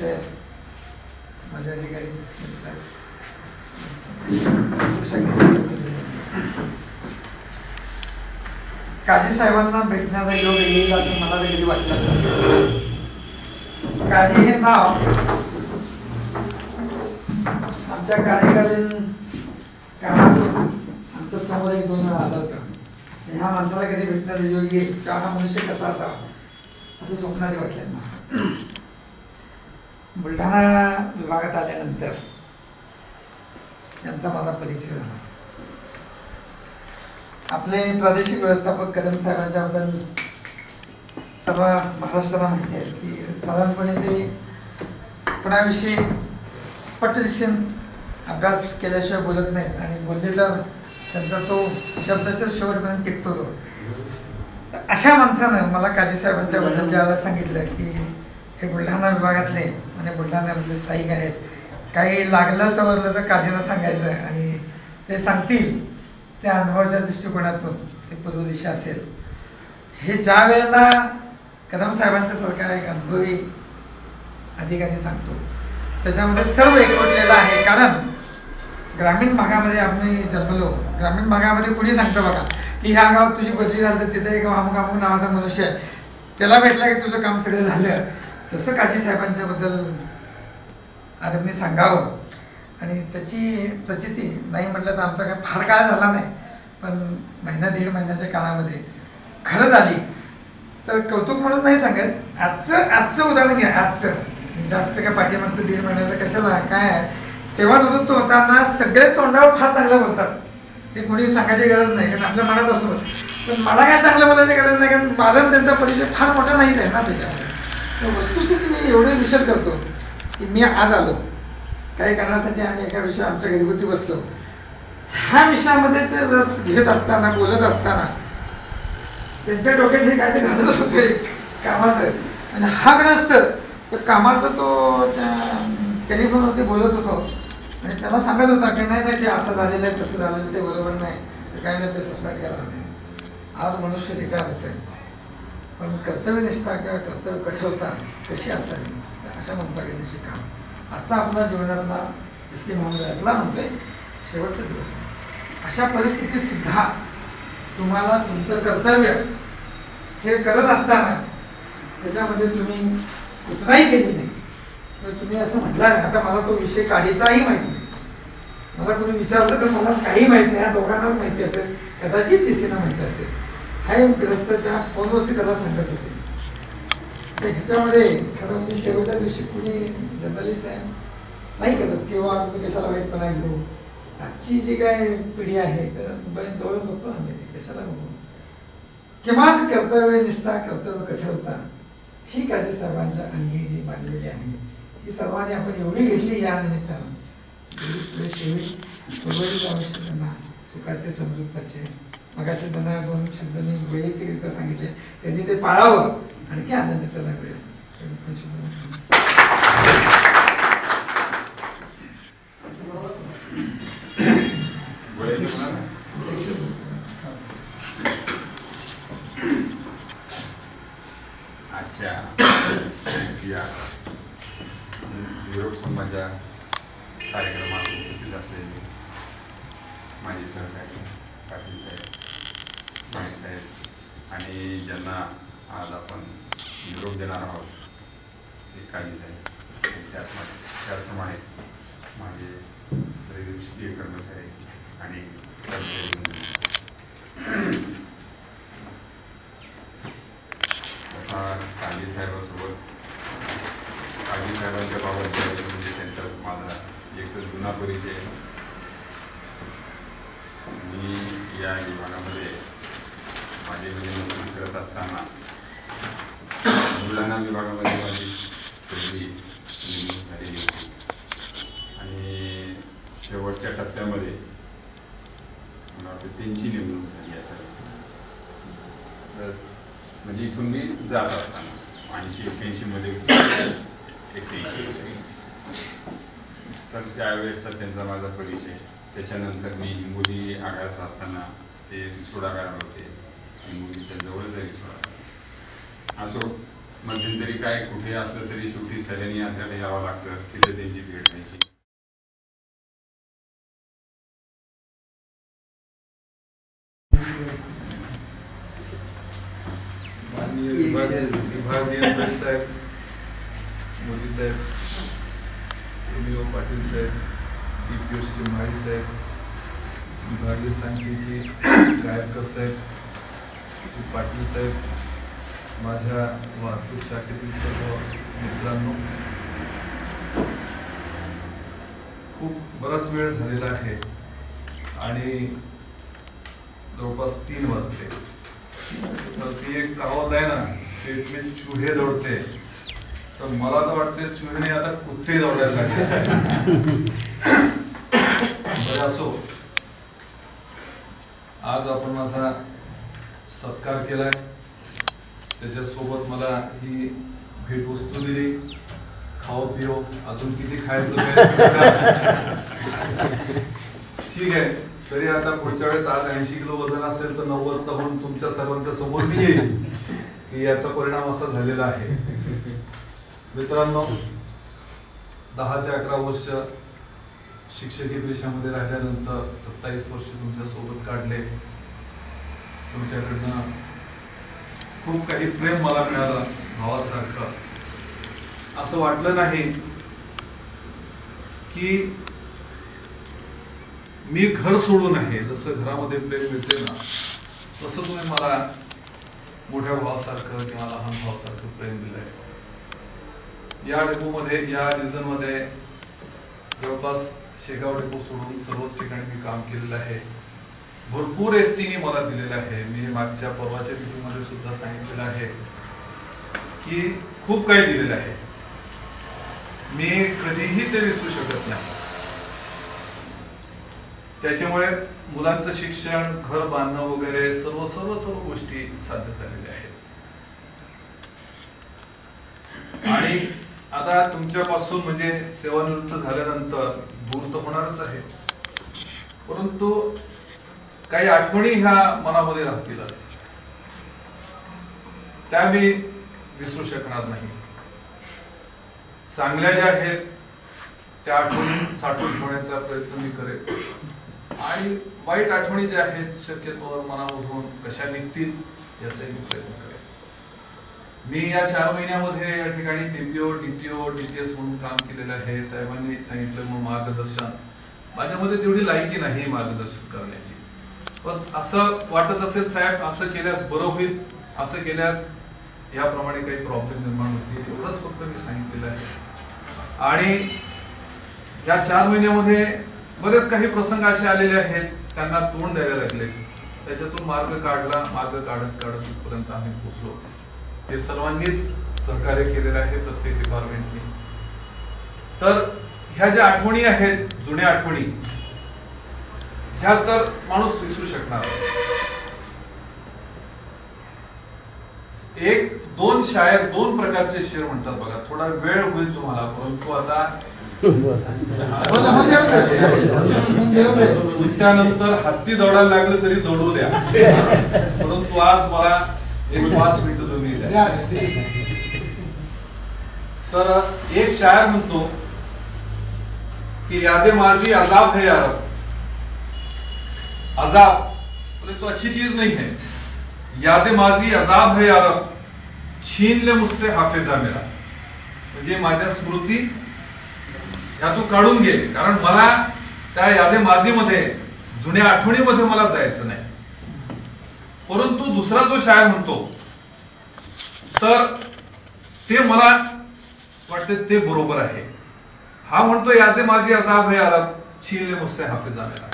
साहेब, माझे अधिकारी, काजी साहेबांना भेटण्याचा योग येईल असं मला कधी वाटलं नाही. काजी हे नाव आमच्या कार्यकालीन कामातून आमच्या समोर एक दोन वेळा आलं होतं. ह्या माणसाला कधी भेटण्याचा योग येईल किंवा हा मनुष्य कसा असावा असं स्वप्नात वाटलं ना. बुलढाणा विभागात आल्यानंतर यांचा माझा परिचय झाला. आपले प्रादेशिक व्यवस्थापक कदम साहेबांच्या बद्दल सर्व महाराष्ट्राला माहिती आहे की साधारणपणे ते कोणाविषयी पटदिशीन अभ्यास केल्याशिवाय बोलत नाहीत आणि बोलले तर त्यांचा तो शब्दाच्या शेवटपर्यंत टिकतो तो. अशा माणसानं मला काजी साहेबांच्या बद्दल ज्यावेळेला सांगितलं की हे बुलढाणा विभागातले आणि बुलढाण्यामधले स्थायिक आहेत, काही लागलं सवरलं तर काजींना सांगायचं आणि ते सांगतील त्या अनुभवाच्या दृष्टिकोनातून ते पूर्व दिशा असेल. हे ज्या वेळेला कदम साहेबांच्या सारखा एक अनुभवी अधिकारी सांगतो त्याच्यामध्ये सर्व एकवटलेलं आहे. कारण ग्रामीण भागामध्ये आम्ही जन्मलो. ग्रामीण भागामध्ये कुणी सांगतं बघा की ह्या गावात तुझी बदली झाली तर तिथे एक अमुक अमुक नावाचा मनुष्य आहे, त्याला भेटला की तुझं काम सगळं झालं. तसं काजी साहेबांच्या बद्दल आता मी सांगावं आणि त्याची प्रचिती नाही म्हटलं तर आमचा काही फार काळ झाला नाही, पण महिना दीड महिन्याच्या काळामध्ये खरं झाली तर कौतुक म्हणून नाही सांगत. आजचं उदाहरण घ्या. आजचं जास्त काय पाठीमागचं दीड महिन्याचं कशाला काय सेवानिवृत्त होताना सगळे तोंडावर फार चांगलं बोलतात. हे कोणी सांगायची गरज नाही कारण आपल्या मनात असो. पण मला काय चांगलं बोलायची गरज नाही कारण माझा त्यांचा परिचय फार मोठा नाहीच आहे ना. त्याच्यामध्ये वस्तुस्थिती मी एवढे विचार करतो की मी आज आलो काही कारणासाठी आम्ही एका विषयी आमच्या घरगुती बसलो. ह्या विषयामध्ये ते रस घेत असताना बोलत असताना त्यांच्या डोक्यात हे काय ते घालत होते कामाचं आणि हा ग्रस्त त्या कामाचा तो त्या टेलिफोनवरती बोलत होतो आणि त्याला सांगत होता की नाही नाही ते असं झालेलं आहे तसं झालेलं ते बरोबर नाही, ते काही नाही, ते सस्पेंड करा नाही. आज मनुष्य रिटायर होतोय पण कर्तव्यनिष्ठा किंवा कर्तव्य कठोरता कशी असावी अशा माणसाकडे शिका. आजचा आपला जीवनातला एस.टी. महामंडळातला म्हणतोय शेवटचा दिवस. अशा परिस्थितीत सुद्धा तुम्हाला तुमचं कर्तव्य हे करत असताना त्याच्यामध्ये तुम्ही कुठलाही केली नाही. तर तुम्ही असं म्हटलं नाही आता मला तो विषय काढीचाही माहिती नाही, मला कोणी विचारलं तर मला काही माहित नाही, या दोघांनाच माहिती असेल, कदाचित तिसरीला माहिती असेल. हा एक ग्रस्त त्या फोनवरती त्याला सांगत होते. तर ह्याच्यामध्ये खरं म्हणजे शेवटच्या दिवशी कुणी जर्नलिस्ट आहे नाही करत किंवा तुम्ही कशाला वाईटपणा घेऊ. आजची जी काय पिढी आहे तर मोबाईल जवळ बघतो आम्ही कशाला बघू. किमान कर्तव्यनिष्ठा कर्तव्य कठोरता ही काजी साहेबांच्या अंगी जी मांडलेली आहे ही सर्वांनी आपण एवढी घेतली या निमित्तानं पुरेशी होईल. उर्वरित आयुष्य त्यांना सुखाचे समृद्धीचे मगाशी त्यांना दोन शब्द मी वैयक्तिकरित्या सांगितले त्यांनी ते पाळावं आणखी आनंद त्याला मिळेल. आजच्या या युरोप समाजा कार्यक्रमात उपस्थित असलेले माझे सहकारी पाटील साहेब, माणिक साहेब आणि ज्यांना आज आपण निरोप देणार आहोत ते काजी साहेब, त्याचप्रमाणे माझे राजकीय कर्मचारी आणि काजी साहेबांसोबत काजी साहेबांच्या बाबत म्हणजे त्यांचा माझा एक तर जुना परिचय. मी या विभागामध्ये माझी नोकरी करत असताना बुलढाणा विभागामध्ये माझी पहिली नेमणूक झालेली होती आणि शेवटच्या टप्प्यामध्ये मला वाटतं त्यांची नेमणूक झाली असेल. तर म्हणजे इथून मी जात असताना 80-81 मध्ये 81 तर त्यावेळेसचा त्यांचा माझा परिचय. त्याच्यानंतर मी हिंगोली आगारात असताना ते रिसोड आगारावर होते. हिंगोलीच्या जवळच आहे रिसोड आगार. असो मध्यंतरी काय कुठे असलं तरी शेवटी सैलानी यात्रेला यावं लागतं, तिथे त्यांची भेट घ्यायची. विभागीय साहेब, मोदी साहेब, एम.ओ. पाटील साहेब, DPO माळी साहेब, विभागीय सांख्यिकी गायककर साहेब, श्री पाटील साहेब, माझ्या वाहतूक शाखेतील सर्व मित्रांनो, खूप बराच वेळ झालेला आहे आणि जवळपास 3 वाजले. तर ती एक कहावत आहे ना, पेट में चूहे दौडते, तर मला तर वाटते चूहेने आता कुत्ते दौडायला लागले. बरं असो, आज आपण माझा सत्कार केलाय, त्याच्यासोबत मला ही भेटवस्तू दिली. खाओ पिओ, अजून किती खायचं ठीक आहे. तरी आता पुढच्या वेळेस आज 80 किलो वजन असेल तर 90चा होऊन तुमच्या सर्वांच्या समोर मी येईल की याचा परिणाम असा झालेला आहे. मित्रांनो, 10 ते 11 वर्ष शिक्षकीय पेशामध्ये राहिल्यानंतर 27 वर्ष तुमच्या सोबत काढले. तुमच्याकडनं खूप काही प्रेम मला मिळालं भावासारखं. असं वाटलं नाही की मी घर सोडून आहे. जसं घरामध्ये प्रेम मिळते ना, तसं तुम्ही मला मोठ्या भावासारखं किंवा लहान भावासारखं प्रेम दिलंय. या डेपोमध्ये, या रिजन मध्ये जवळपास शेगाव डेपो सोडून सर्वच ठिकाणी मी काम केलेलं आहे. भरपूर एसटीने मला दिलेलं आहे. मी मागच्या परवाच्या मीटिंग मध्ये सुद्धा सांगितलेलं आहे की खूप काही दिलेलं आहे. मी कधीही ते विसरू शकत नाही. त्याच्यामुळे मुलांचं शिक्षण, घर बांधणं वगैरे सर्व सर्व सर्व गोष्टी साध्य झालेल्या आहेत. आणि आता तुमच्यापासून म्हणजे सेवानिवृत्त झाल्यानंतर दूर तर होणारच आहे, परंतु काही आठवणी ह्या मनामध्ये राहतीलच. त्या मी विसरू शकणार नाही. चांगल्या ज्या आहेत त्या आठवणी साठवून ठेवण्याचा प्रयत्न मी करेन आणि वाईट आठवणी ज्या आहेत शक्यतो मनामधून कशा निघतील याचाही मी प्रयत्न करेन. मी या 4 महिन्यामध्ये या ठिकाणी DPO, DPO, DPS म्हणून काम केलेलं आहे. साहेबांनी सांगितलं मग मार्गदर्शन, माझ्यामध्ये तेवढी लायकी नाही मार्गदर्शन करण्याची. बस असं वाटत असेल साहेब असं केल्यास बरं होईल, असं केल्यास याप्रमाणे काही प्रॉब्लेम निर्माण होतील, एवढंच फक्त मी सांगितलेलं आहे. आणि या 4 महिन्यामध्ये बरेच काही प्रसंग असे आलेले आहेत, त्यांना तोंड द्यावे लागले. त्याच्यातून मार्ग काढला, मार्ग काढत काढत इथपर्यंत आम्ही पोहोचलो. हे सर्वांनीच सहकार्य केलेलं आहे, प्रत्येक डिपार्टमेंटनी. तर ह्या ज्या आठवणी आहेत, जुन्या आठवणी, ह्या तर माणूस विसरू शकणार. 1-2 शायर 2 प्रकारचे शेर म्हणतात बघा. थोडा वेळ होईल तुम्हाला, परंतु आता त्यानंतर हत्ती दौडायला लागलं तरी दौडू द्या, परंतु आज मला 5 मिनिटं तुम्ही द्या. तर एक शायर म्हणतो की यादे माजी अजाब है यार. अजाब बोले तो अच्छी चीज नहीं है. यादे माजी अजाब है यार, छीन ले मुझसे हाफिजा मेरा. म्हणजे माझ्या स्मृती ह्या तू काढून घे, कारण मला त्या यादे माजीमध्ये, जुन्या आठवणीमध्ये मला जायचं नाही. परंतु दुसरा जो शायर म्हणतो तर ते मला वाटते ते बरोबर आहे. हा म्हणतो यादे माजी अजाब है यार, छीन ले मुझसे हाफिजा मेरा.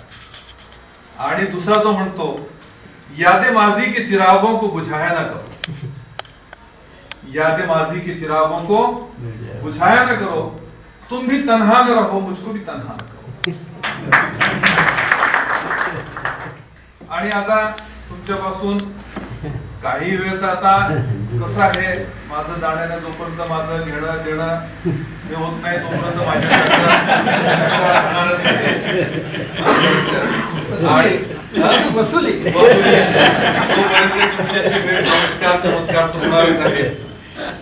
आणि दुसरा जो म्हणतो यादे माजी के चिरागों को बुझाया ना करो. यादे माजी के चिरागों को बुझाया ना करो, तुम भी तन्हा न रहो, मुझको भी तन्हा न करो. आणि आता तुमच्यापासून काही वेळ तर आता कसं आहे, माझं जाण्याने जोपर्यंत माझं घेणं देणं हे होत नाही तोपर्यंत माझ्या वसुली तोपर्यंत तुमच्याशी भेट, नमस्कार, चमत्कार होणारच आहे.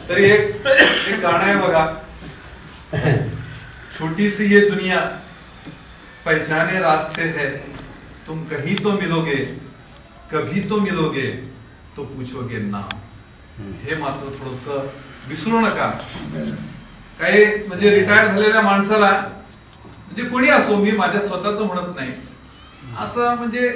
तरी एक गाणं आहे बघा, छोटी सी ये दुनिया पहचाने रास्ते है, तुम कहीं तो मिलोगे, कभी तो मिलोगे, तो पूछोगे नाम. हे मात्र थोडस विसरू नका. काही म्हणजे रिटायर झालेल्या माणसाला, म्हणजे कोणी असो, मी माझ्या स्वतःच म्हणत नाही, असं म्हणजे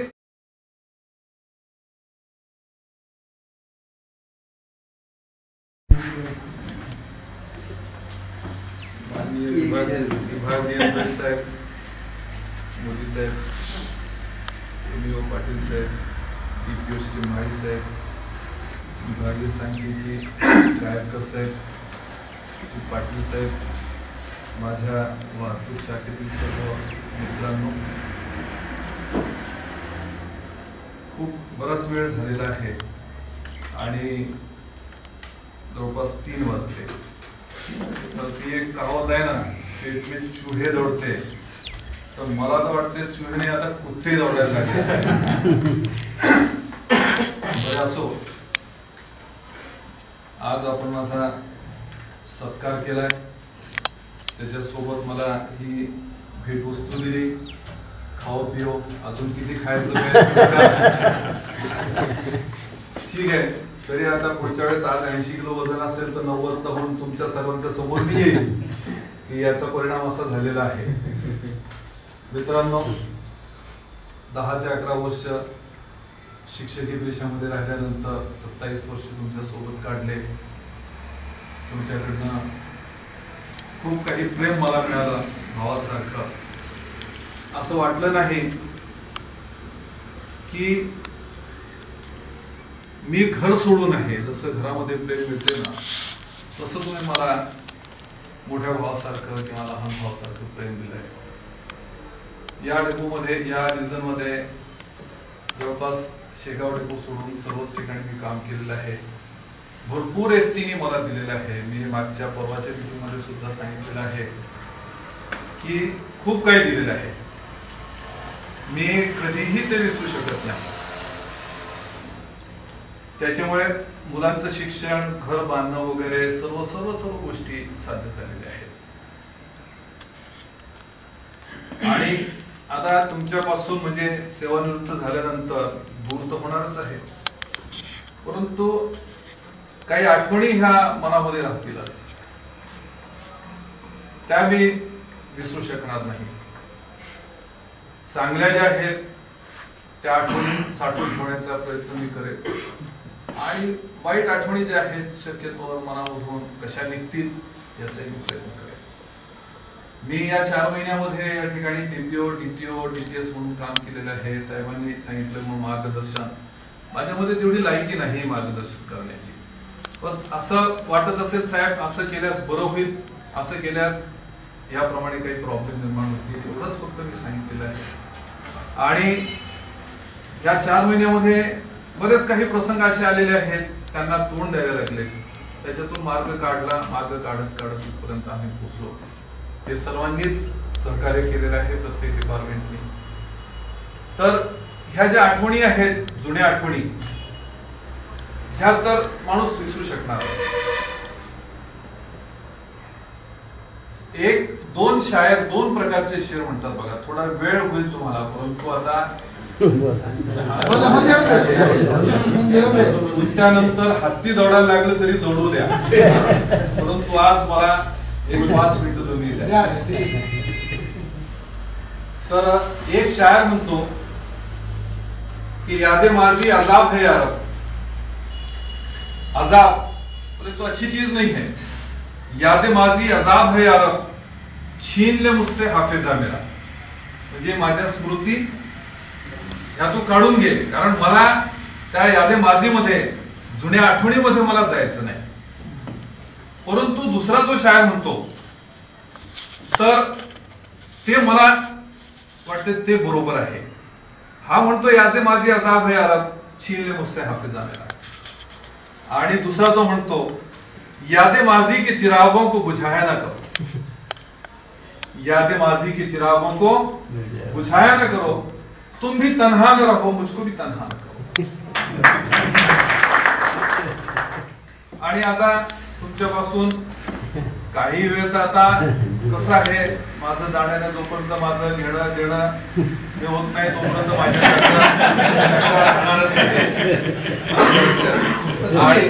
विभागीय साहेब, मोदी साहेब, एमईओ पाटील साहेब, डीपीओ श्री माळी साहेब, विभागीय सांख्यिकी गायककर साहेब, श्री पाटील साहेब, माझ्या वाहतूक शाखेतील सर्व मित्रांनो, खूप बराच वेळ झालेला आहे आणि जवळपास 3 वाजले. तर ती एक कहावत आहे ना, पेट में चूहे दौडते, तर मला तर वाटते चूहेने आता कुत्ते दौडायला लागले. बरं असो, आज आपण माझा सत्कार केलाय, त्याच्यासोबत मला ही भेट वस्तू दिली. खाओ पिओ, अजून किती खायचं ठीक आहे. तरी आता पुढच्या वेळेस आज 80 किलो वजन असेल तर 90चा होऊन तुमच्या सर्वांच्या समोर मी येईल की याचा परिणाम असा झालेला आहे. मित्रांनो, 10 ते 11 वर्ष शिक्षकी पेशामध्ये राहिल्यानंतर 27 वर्ष तुमच्या सोबत काढले. तुमच्याकडनं खूप काही प्रेम मला मिळालं भावासारखं. असं वाटलं नाही की मी घर सोडून आहे. जसं घरामध्ये प्रेम मिळते ना, तसं तुम्ही मला मोठ्या भावासारखं किंवा लहान भावासारखं प्रेम दिलंय. या डेपोमध्ये, या रिजन मध्ये जवळपास शेगाव डेपो सोडून सर्वच ठिकाणी मी काम केलेलं आहे. भरपूर एसटीने मला दिलेलं आहे. मी मागच्या परवाच्या मीटिंग मध्ये सुद्धा सांगितलेलं आहे की खूप काही दिलेलं आहे. मी कधीही ते विसरू शकत नाही. त्याच्यामुळे मुलांचं शिक्षण, घर बांधणं वगैरे सर्व सर्व सर्व गोष्टी साध्य झालेल्या आहेत. आणि आता तुमच्यापासून म्हणजे सेवानिवृत्त झाल्यानंतर दूर तर होणारच आहे, परंतु काही आठवणी ह्या मनामध्ये राहतीलच. त्या मी विसरू शकणार नाही. चांगल्या ज्या आहेत त्या आठवणी साठवून ठेवण्याचा प्रयत्न मी करेन, आणि वाईट आठवणी ज्या आहेत शक्यतो मनामधून कशा निघतील याचाही मी प्रयत्न करेन. मी या 4 महिन्यामध्ये या ठिकाणी डीपीओ, डीटीएस म्हणून काम केलेलं आहे. साहेबांनी सांगितलं म्हणून मार्गदर्शन, माझ्यामध्ये तेवढी लायकी नाही मार्गदर्शन करण्याची. बस असं वाटत असेल साहेब असं केल्यास बरं होईल, असं केल्यास याप्रमाणे काही प्रॉब्लेम निर्माण होतील, एवढंच फक्त मी सांगितलेलं आहे. आणि या 4 महिन्यामध्ये बरेच काही प्रसंग असे आलेले आहेत, त्यांना तोंड द्यावे लागले. त्याच्यातून मार्ग काढला, मार्ग काढत काढत इथपर्यंत आम्ही पोहोचलो. हे सर्वांनीच सहकार्य केलेलं आहे, प्रत्येक डिपार्टमेंटनी. तर ह्या ज्या आठवणी आहेत, जुन्या आठवणी, ह्या तर माणूस विसरू शकणार. 2 प्रकारचे शेर म्हणतात बघा. थोडा वेळ होईल तुम्हाला, परंतु आता त्यानंतर हत्ती दौडायला लागलं तरी दौडू द्या, परंतु आज मला एक 5 मिनिटं तुम्ही द्या. तर एक शायर म्हणतो की यादे माजी अजाब है यार, अजाब बोले तो अच्छी चीज नहीं है. यादे माजी अजाब है यार, छीन ले मुझसे हाफिजा मेरा. म्हणजे माझ्या स्मृती ह्या तू काढून घे, कारण मला त्या यादे माजीमध्ये, जुन्या आठवणीमध्ये मला जायचं नाही. परंतु दुसरा जो शायर म्हणतो तर ते मला वाटते ते बरोबर आहे. हा म्हणतो यादे माजी अजाब है यार, छीन ले मुझसे हाफिजा मेरा. आणि दुसरा जो म्हणतो यादे माजी के चिरागों को बुझाया ना करो, यादे माजी के चिरागों को बुझाया ना करो, तुम भी तन्हा न रहो, मुझको भी तन्हा न करो. आणि आता तुमच्यापासून काही वेळ तर आता कसं आहे, माझं जाण्याने जोपर्यंत माझं घेणं देणं हे होत नाही तोपर्यंत माझ्या होणारच आहे. आणि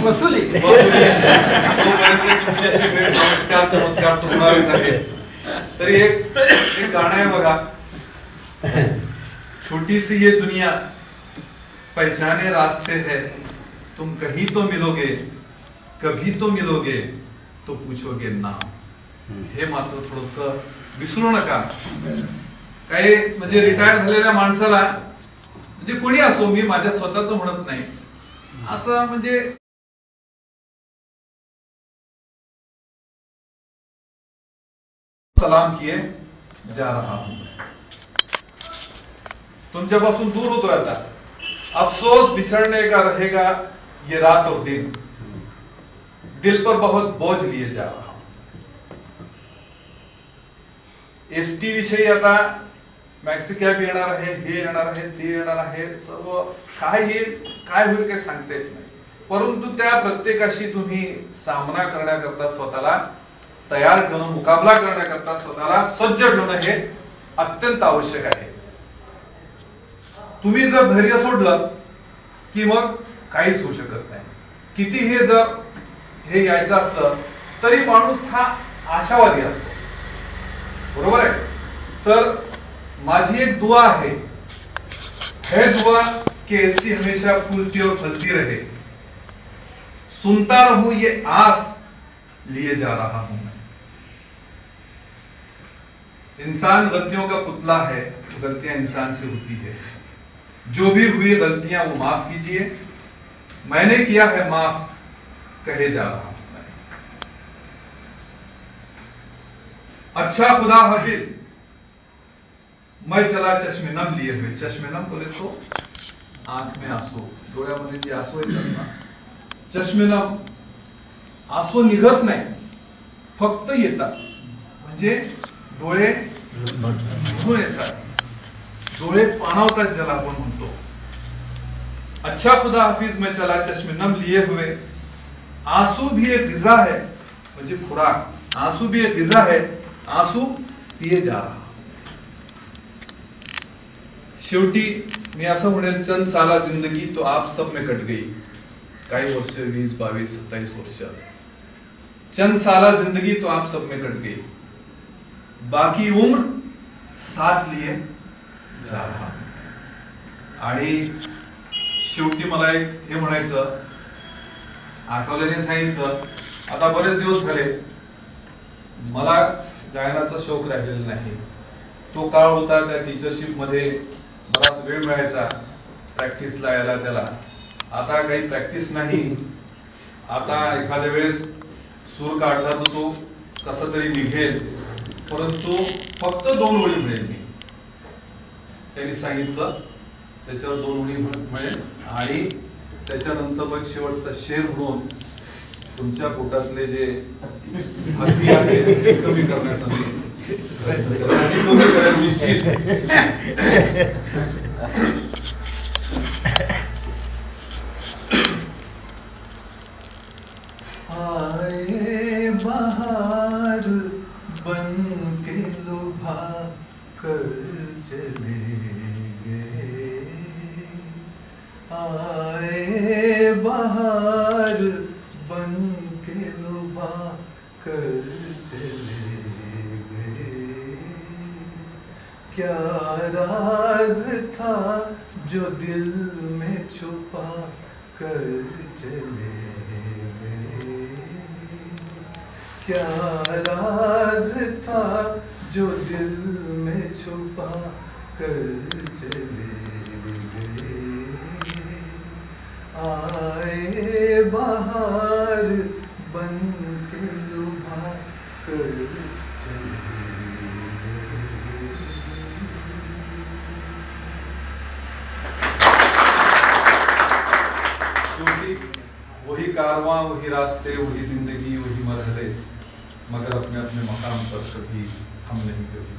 वसुली तोपर्यंत तुमच्याशी भेट नमस्कार चमत्कार तो होणारच आहे. तरी एक गाणं आहे बघा, छोटी सी ये दुनिया पहचाने रास्ते है, तुम कहीं तो मिलोगे कभी तो मिलोगे तो पूछोगे नाम. हे मात्र थोडस विसरू नका. काही म्हणजे रिटायर झालेल्या माणसाला, म्हणजे कोणी असो, मी माझ्या स्वतःच म्हणत नाही, असं म्हणजे सलाम किए जा रहा हूं, तुमच्यापासून दूर होतोय आता. अफसोस बिछड़ने का रहेगा ये रात और दिन, दिल पर बहुत बोझ लिए जा रहा हूं. एसटी विषयी आता मॅक्सी कॅब येणार आहे, हे येणार आहे, ते येणार आहे, सर्व काय येईल काय होईल काही सांगता येत नाही. परंतु त्या प्रत्येकाशी तुम्ही सामना करण्याकरता स्वतःला तयार ठेवणं, मुकाबला करण्याकरता स्वतःला सज्ज ठेवणं हे अत्यंत आवश्यक आहे. तुम्ही जर धैर्य सोडलं की मग काहीच होऊ शकत नाही. किती हे यायचं असलं तरी माणूस हा आशावादी असतो, बरोबर आहे. तर माझी एक दुआ है दुआ कि एसटी हमेशा फूलती और फलती रहे, सुनता रहूं ये आस लिए जा रहा हूं मैं. इंसान गलतियों का पुतला है, गलतियां इंसान से होती है. जो भी हुई गलतियां वो माफ कीजिए, मैंने किया है माफ कहे जा रहा हूं. अच्छा खुदा हाफिज, मैं चला चष्मे नम लिए हुए. चष्मे नम बोले तो आंख में आंसू, डोळ्यामध्ये जे आंसू येतात ना, चष्मे नम, आंसू निघत नाही, फक्त येतात. म्हणजे डोळे भरून येतात, डोळे पाणावतात ज्याला आपण म्हणतो. अच्छा खुदा हाफिज, मैं चला चष्मे नम लिए हुए. आंसू भी एक गिजा है, म्हणजे खुराक. आंसू भी एक गिजा है, आंसू पिए जा रहा. शेवटी मी असं म्हणेल, चंद साला जिंदगी तो आप सब में कट गई. काही वर्ष, 20, 22, 27 वर्ष. चंद साला जिंदगी तो आप सब में कट गई, बाकी उम्र साथ लिए जा रहा. आणि शेवटी मला एक हे म्हणायचं, आठवलेने सांगितलं, आता बरेच दिवस झाले मला गायनाचा शौक राहिलेला नाही. तो काळ होता त्या टीचरशिप मध्ये बराच वेळ मिळायचा प्रॅक्टिसला यायला त्याला. आता काही प्रॅक्टिस नाही. आता एखाद्या वेळेस सूर काढला तर तो कसा तरी निघेल, परंतु फक्त 2 ओळी मिळेल. मी त्यांनी सांगितलं त्याच्यावर 2 ओळी मिळेल आणि त्याच्यानंतर मग शेवटचा शेर म्हणून तुमच्या पोटातले जे हत्ती आहे ते कमी करण्याचा निश्चित. आए बहार बन के लुभा कर चले गए, आए बहार बन के लुभा कर चले गए. क्या राज था जो दिल में छुपा कर चले गए, क्या राज था जो दिल में छुपा कर चले गए. आए बहार बन के लुभा कर चले गए. शेवटी वही कारवां, वही रास्ते, वही जिंदगी, वही मरहले, मगर अपने अपने मकाम पर कभी हम नहीं कभी.